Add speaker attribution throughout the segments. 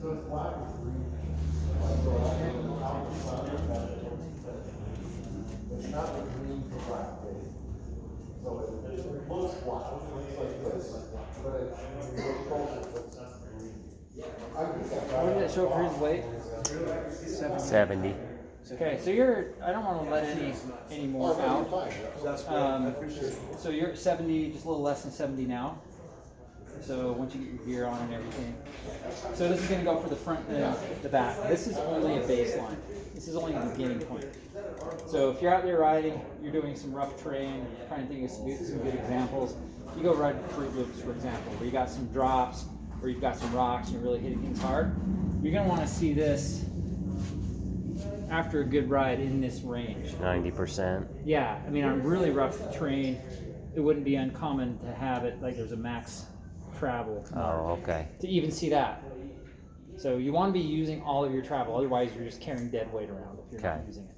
Speaker 1: It's not the green to black base. So it looks black, it looks like this, but it's closer to green.
Speaker 2: What did it show for his weight?
Speaker 3: 70.
Speaker 2: Okay, so I don't want to let any more out. So you're at 70, just a little less than 70 now. So once you get your gear on and everything. So this is going to go for the front and the back. This is only a baseline. This is only the beginning point. So if you're out there riding, you're doing some rough terrain, trying to think of some good examples. You go ride Fruit Loops, for example, where you got some drops, where you've got some rocks, and you're really hitting things hard. You're going to want to see this after a good ride in this range.
Speaker 3: 90%.
Speaker 2: Yeah, I mean on really rough terrain, it wouldn't be uncommon to have it like there's a max travel
Speaker 3: Oh, okay.
Speaker 2: to even see that. So you want to be using all of your travel, otherwise you're just carrying dead weight around if you're not using it.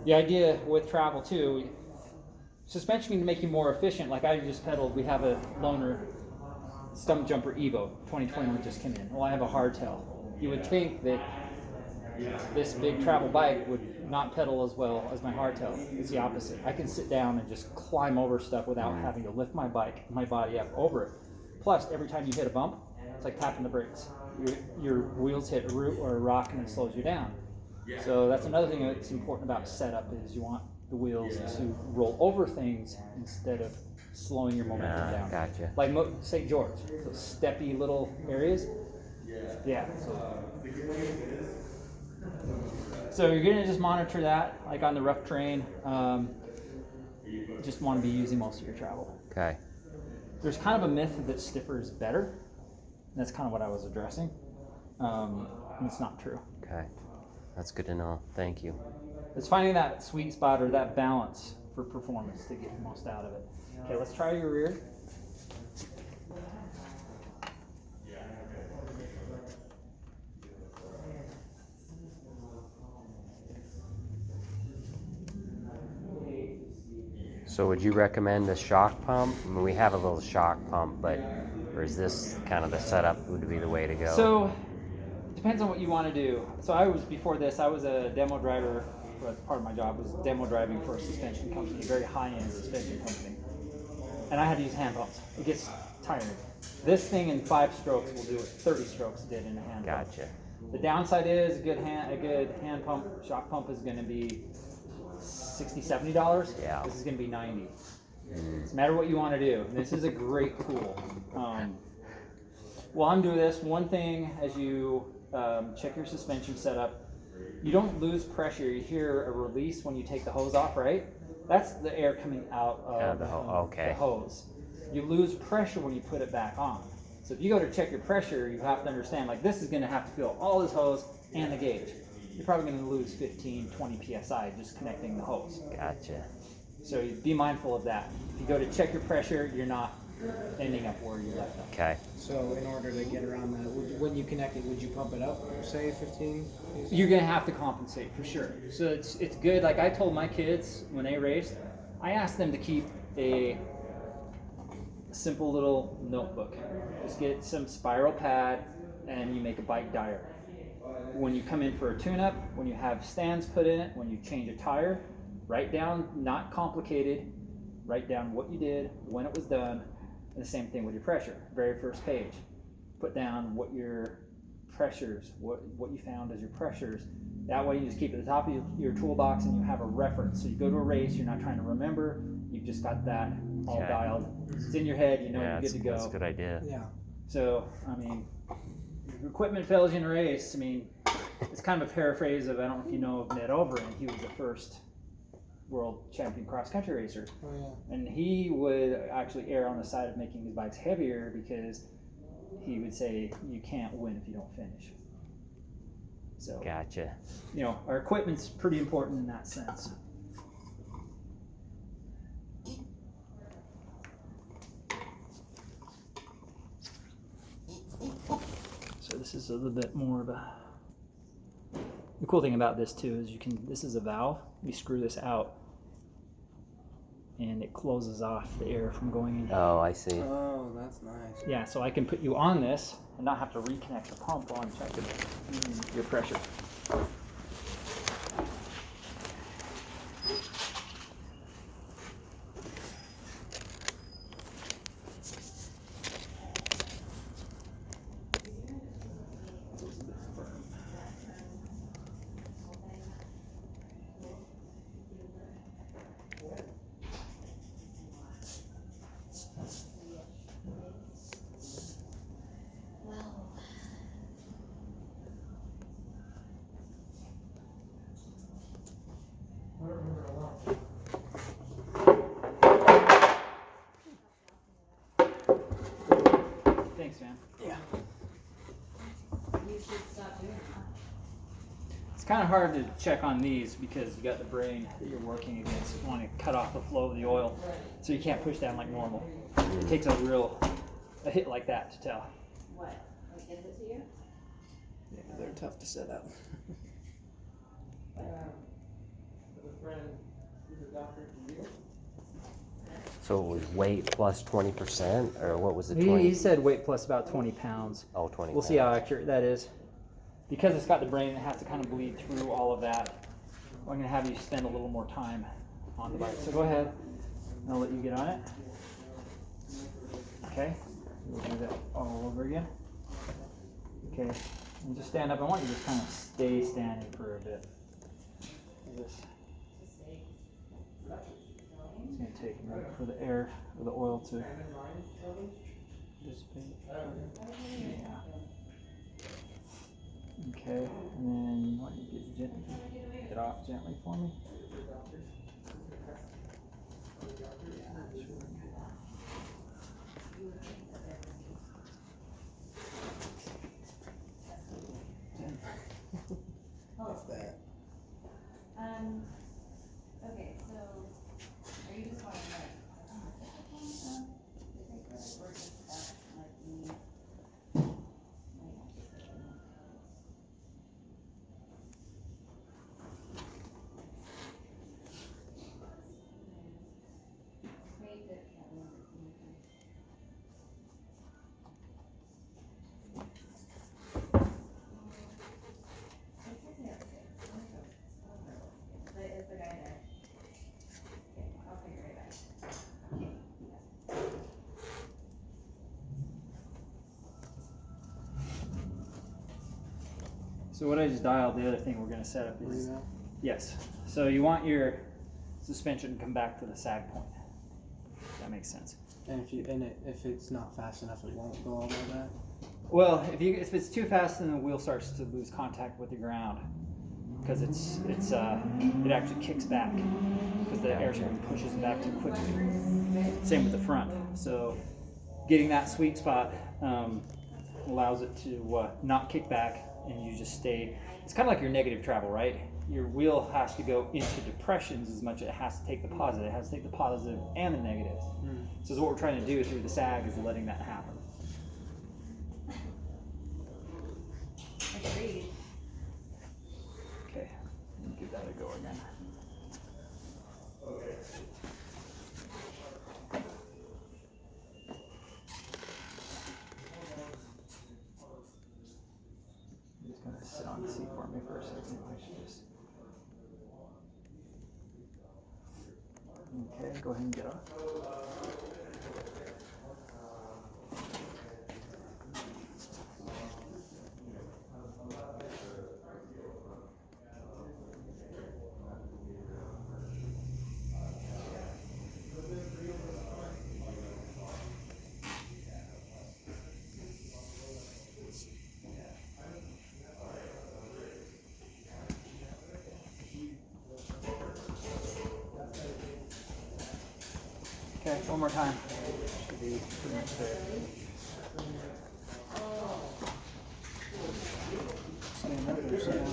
Speaker 2: The idea with travel too, suspension can make you more efficient. Like I just pedaled, we have a loaner Stump Jumper Evo 2021 just came in. Well, I have a hardtail. You would think that this big travel bike would not pedal as well as my hardtail. It's the opposite. I can sit down and just climb over stuff without having to lift my body up over it. Plus, every time you hit a bump, it's like tapping the brakes. Your wheels hit a root or a rock and it slows you down. So that's another thing that's important about setup is you want the wheels to roll over things instead of slowing your momentum down.
Speaker 3: Gotcha.
Speaker 2: Like St. George, those steppy little areas. Yeah. So you're gonna just monitor that, like on the rough terrain. Just want to be using most of your travel.
Speaker 3: Okay.
Speaker 2: There's kind of a myth that stiffer is better. And that's kind of what I was addressing. And it's not true.
Speaker 3: Okay. That's good to know. Thank you.
Speaker 2: It's finding that sweet spot or that balance for performance to get the most out of it. Okay, let's try your rear.
Speaker 3: So would you recommend a shock pump? I mean, we have a little shock pump, but or is this kind of the setup would be the way to go?
Speaker 2: So depends on what you want to do. So before this, I was a demo driver. Well, part of my job was demo driving for a suspension company, a very high-end suspension company. And I had to use hand pumps. It gets tiring. This thing in 5 strokes will do what 30 strokes did in a hand pump.
Speaker 3: Gotcha.
Speaker 2: The downside is a good hand pump, shock pump is going to be $60, $70.
Speaker 3: Yeah.
Speaker 2: This is going to be $90. It's a matter what you want to do. This is a great tool. While I'm doing this, one thing as you check your suspension setup, you don't lose pressure. You hear a release when you take the hose off, right? That's the air coming out of the hose. You lose pressure when you put it back on. So if you go to check your pressure, you have to understand, like this is going to have to fill all this hose and the gauge. You're probably going to lose 15, 20 PSI just connecting the hose.
Speaker 3: Gotcha.
Speaker 2: So be mindful of that. If you go to check your pressure, you're not ending up where you left off.
Speaker 3: Okay.
Speaker 4: So in order to get around that, when you connect it, would you pump it up, say 15?
Speaker 2: You're gonna have to compensate for sure. So it's good. Like I told my kids when they raced, I asked them to keep a simple little notebook. Just get some spiral pad and you make a bike diary. When you come in for a tune-up, when you have stands put in it, when you change a tire, write down, not complicated, write down what you did, when it was done. And the same thing with your pressure. Very first page. Put down what your pressures, what you found as your pressures. That way you just keep it at the top of your toolbox and you have a reference. So you go to a race, you're not trying to remember, you've just got that all dialed. It's in your head, you know you're good to go.
Speaker 3: That's a good idea.
Speaker 4: Yeah.
Speaker 2: So, I mean, if your equipment fails you in a race, I mean, it's kind of a paraphrase of, I don't know if you know of Ned Overend. He was the first world champion cross-country racer.
Speaker 4: Oh, yeah.
Speaker 2: And he would actually err on the side of making his bikes heavier because he would say you can't win if you don't finish. So,
Speaker 3: Gotcha.
Speaker 2: you know, our equipment's pretty important in that sense. So this is a little bit more of a... The cool thing about this too is this is a valve. You screw this out and it closes off the air from going in.
Speaker 3: Oh, I see.
Speaker 4: Oh, that's nice.
Speaker 2: Yeah, so I can put you on this and not have to reconnect the pump while I'm checking your pressure. Thanks, man.
Speaker 4: Yeah.
Speaker 5: You should stop doing that.
Speaker 2: It's kind of hard to check on these because you got the brain that you're working against. You want to cut off the flow of the oil, so you can't push down like normal. It takes a hit like that to tell.
Speaker 5: What? Like, gives it to you?
Speaker 4: Yeah, they're tough to set up.
Speaker 3: So it was weight plus 20%, or what was it?
Speaker 2: He said weight plus about 20 pounds.
Speaker 3: Oh, 20
Speaker 2: We'll see how
Speaker 3: pounds.
Speaker 2: accurate that is. Because it's got the brain, it has to kind of bleed through all of that. I'm going to have you spend a little more time on the bike. So go ahead, and I'll let you get on it. Okay, we'll do that all over again. Okay, and just stand up. I want you to just kind of stay standing for a bit. This. It's going to take a minute for the air or the oil to dissipate. Yeah. Okay, and then you want you to get off gently for me. Yeah, sure.
Speaker 4: What's that?
Speaker 5: Okay, so are you just wanting like stuff? Or just stuff like me? Wait, that but it's the guy there. Okay, I'll figure it out. Okay.
Speaker 2: So what I just dialed, the other thing we're going to set up is, yes. So you want your suspension to come back to the sag point. That makes sense.
Speaker 4: And if it's not fast enough, it won't go all the way back.
Speaker 2: Well, if it's too fast, then the wheel starts to lose contact with the ground because it actually kicks back because the air spring pushes it back too quickly. Same with the front. So getting that sweet spot allows it to not kick back, and you just stay. It's kind of like your negative travel, right? Your wheel has to go into depressions as much as it has to take the positive. It has to take the positive and the negatives. So what we're trying to do through the sag is letting that happen.
Speaker 5: Agreed.
Speaker 2: Okay, let me give that a go again. I'm just gonna sit on the seat for me for a second. I should just. Okay, go ahead and get off. Okay, one more time. Should be pretty much there. Stand up or sit down.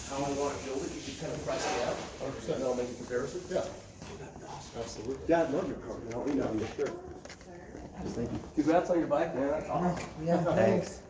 Speaker 1: How I want to build it, you can kind of price it out. 100%, and I'll make a comparison. Yeah. Absolutely. Yeah, I love your car, you know, sure. Thank you. Congrats on your bike, man, that's awesome.
Speaker 4: Yeah, thanks.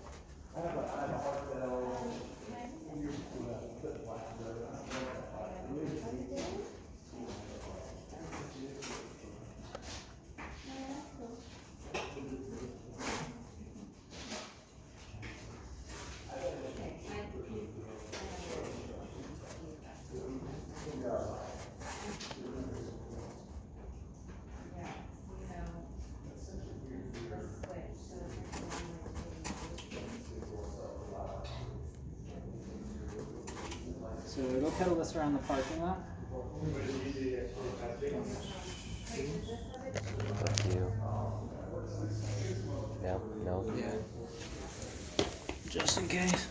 Speaker 2: So go pedal this around the parking lot.
Speaker 3: Fuck you. No, no.
Speaker 4: Yeah.
Speaker 2: Just in case.